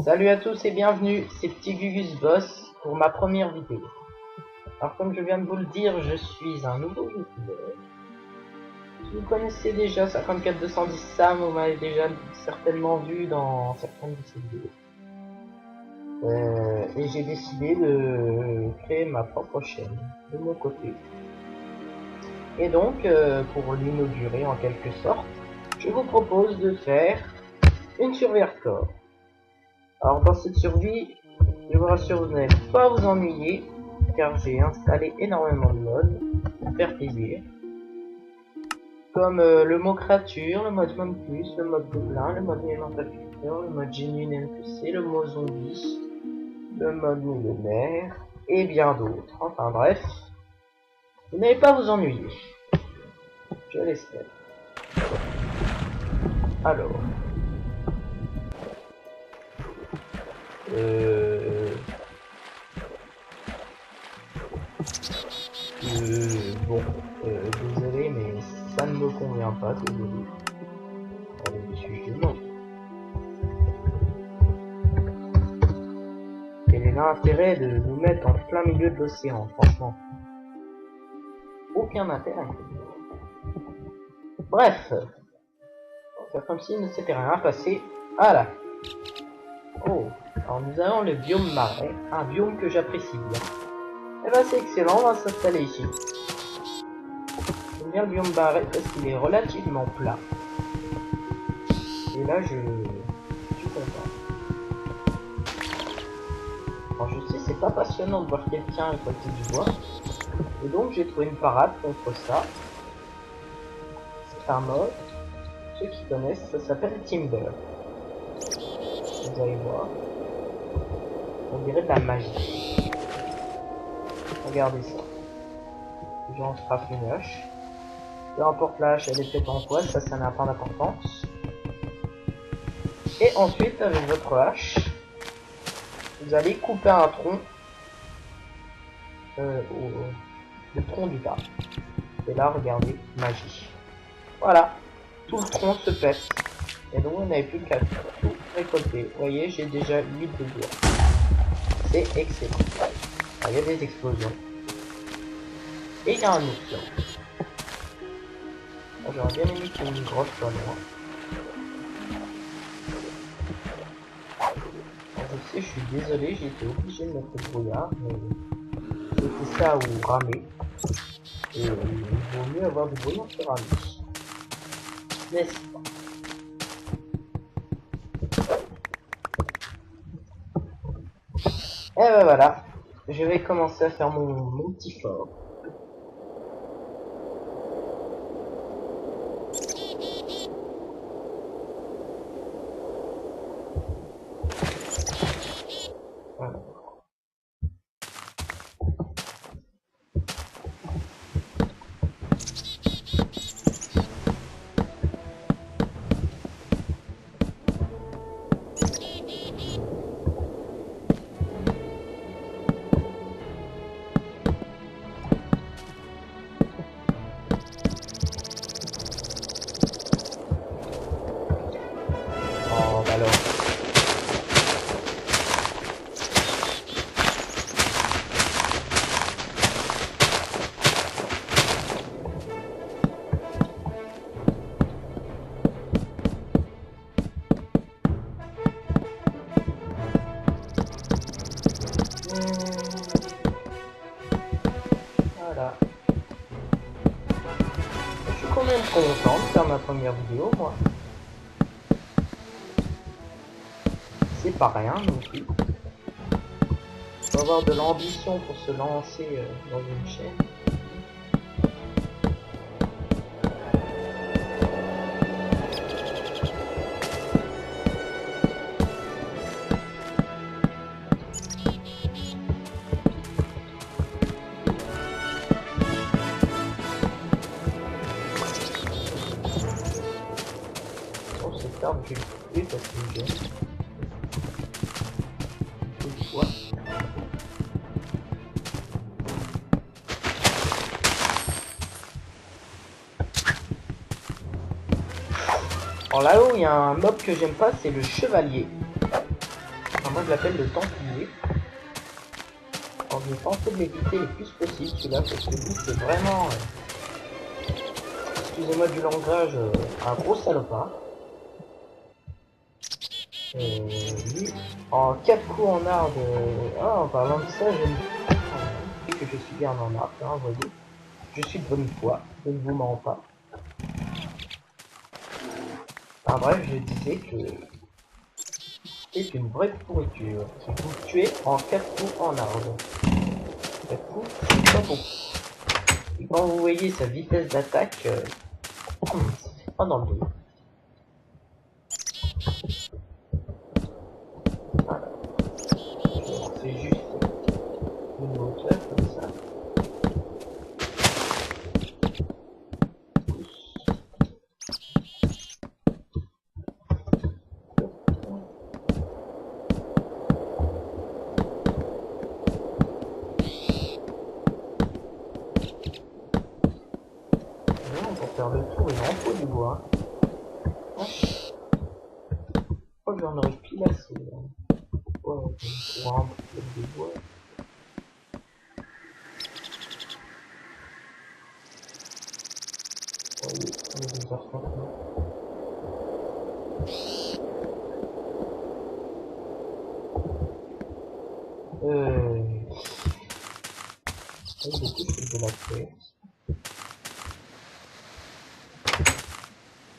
Salut à tous et bienvenue, c'est Petit Gugus Boss pour ma première vidéo. Alors comme je viens de vous le dire, je suis un nouveau youtubeur. Si vous connaissez déjà 54210 Sam, vous m'avez déjà certainement vu dans certaines de ces vidéos. Et j'ai décidé de créer ma propre chaîne de mon côté. Et donc, pour l'inaugurer en quelque sorte, je vous propose de faire une survie hardcore. Alors dans cette survie, je vous rassure, vous n'allez pas vous ennuyer, car j'ai installé énormément de modes pour faire plaisir. Comme le mode créature, le mode Mon Plus, le mode gobelin, le mode élémental culture, le mode genuine NPC, le mode zombie, le mode millionnaire, et bien d'autres. Enfin bref, vous n'allez pas vous ennuyer. Je l'espère. Alors... bon, désolé, mais ça ne me convient pas, désolé. Allez, je suis gênant. Quel est l'intérêt de nous mettre en plein milieu de l'océan, franchement? Aucun intérêt. Bref, on va faire comme s'il ne s'était rien passé. Voilà. Oh, alors nous avons le biome marais, un biome que j'apprécie bien. Et ben c'est excellent, on va s'installer ici. J'aime bien le biome marais parce qu'il est relativement plat. Et là je suis content. Alors je sais, c'est pas passionnant de voir quelqu'un récolter du bois. Et donc j'ai trouvé une parade contre ça. C'est un mode. Ceux qui connaissent, ça s'appelle Timber. Vous allez voir. On dirait de la magie. Regardez ça. Genre on se frappe une hache. Peu importe la hache, elle est faite en quoi, ça n'a pas d'importance. Et ensuite, avec votre hache, vous allez couper un tronc. Le tronc du bas. Et là, regardez, magie. Voilà. Tout le tronc se pète. Et donc, on n'avait plus qu'à tout récolter. Vous voyez, j'ai déjà 8 de bois. C'est excellent. Il y a des explosions. Et il y a un ours là. J'aurais bien aimé qu'il y ait une grotte sur moi. Je sais, je suis désolé, j'ai été obligé de mettre le brouillard, mais c'était ça ou ramer. Et il vaut mieux avoir du brouillard que ramer. N'est-ce pas? Et ben voilà, je vais commencer à faire mon petit fort. Voilà. Oh bah alors. Voilà. Je suis quand même content de faire ma première vidéo, moi. C'est pas rien non plus. Faut avoir de l'ambition pour se lancer dans une chaîne. Oh, cette arme, je vais le couper parce que j'aime. Une fois. Alors là-haut, il y a un mob que j'aime pas, c'est le chevalier. Enfin, moi je l'appelle le Templier. Alors je vais tenter de l'éviter le plus possible celui-là parce que lui c'est vraiment, excusez-moi du langage, un gros salopard. Lui, en 4 coups en arbre, en parlant de ça, je me dis que je suis bien en arbre, hein, vous voyez. Je suis de bonne foi, je ne vous mens pas. Enfin bref, je disais que c'est une vraie pourriture qui vous tuez en 4 coups en arbre. 4 coups, c'est pas beaucoup. Et quand vous voyez sa vitesse d'attaque, ça fait pas dans le dos. Voilà. C'est juste une hauteur comme ça. Pour faire le tour, il en faut du bois. Je crois que j'en aurais pile assez. Ouais, pour un peu de bois. Ouais, il est 2h30. Du coup, je fais de la terre.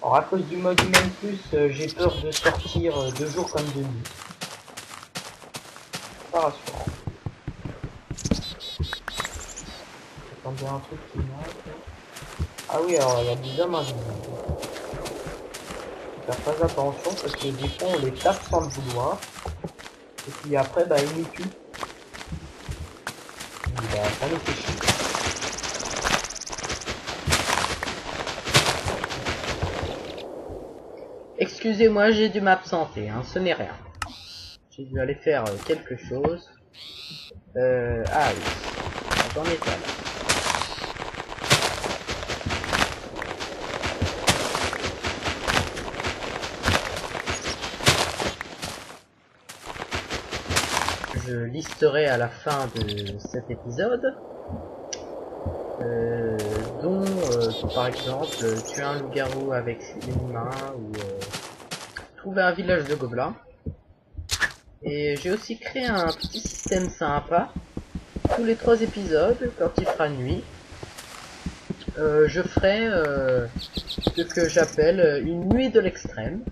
Alors, à cause du mode humain plus, j'ai peur de sortir de jour comme de nuit. Pas rassurant. Attendez un truc qui marche. Ah oui, alors il y a des hommes invisibles. Faut faire pas attention parce que des fois on les tape sans le vouloir. Et puis après, bah ils nous tuent. Et bah ça nous fait chier. Excusez-moi, j'ai dû m'absenter, hein, ce n'est rien. J'ai dû aller faire quelque chose. Ah oui, j'en étais là. Je listerai à la fin de cet épisode, dont par exemple tuer un loup-garou avec une main ou trouver un village de gobelins. Et j'ai aussi créé un petit système sympa. Tous les 3 épisodes, quand il fera nuit, je ferai ce que j'appelle une nuit de l'extrême.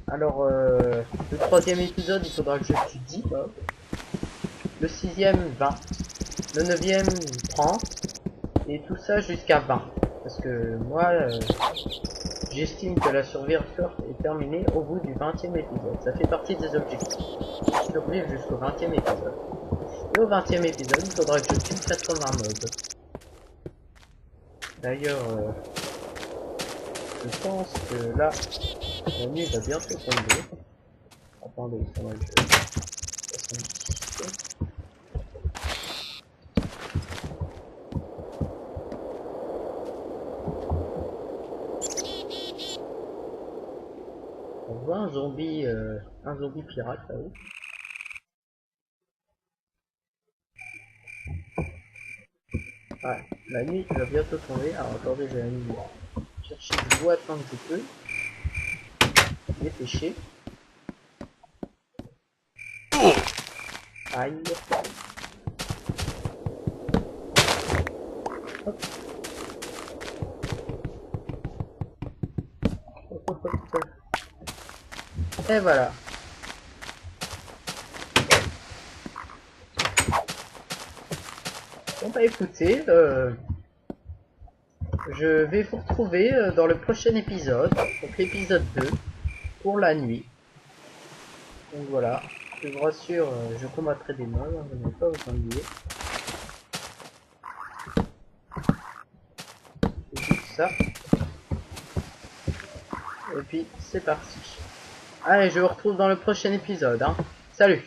Alors, le 3e épisode, il faudra que je tue 10 mobs. Le 6e, 20. Le 9e, 30. Et tout ça jusqu'à 20. Parce que moi, j'estime que la survie est terminée au bout du 20e épisode. Ça fait partie des objectifs. Survivre jusqu'au 20e épisode. Et au 20e épisode, il faudra que je tue 80 mobs. D'ailleurs, je pense que là, la nuit va bientôt tomber. Attendez, il faudrait que je fasse un petit système. On voit un zombie pirate là-haut. Ouais, la nuit va bientôt tomber. Alors attendez, je vais aller chercher du bois tant que je peux. Dépêcher. Aïe. Hop. Hop, hop, hop. Et voilà. Bon bah écoutez, je vais vous retrouver dans le prochain épisode, donc l'épisode 2, pour la nuit. Donc voilà, je vous rassure, je combattrai des mobs, hein, je n'ai pas vous ennuyer. C'est juste ça. Et puis c'est parti. Allez, je vous retrouve dans le prochain épisode. Hein. Salut!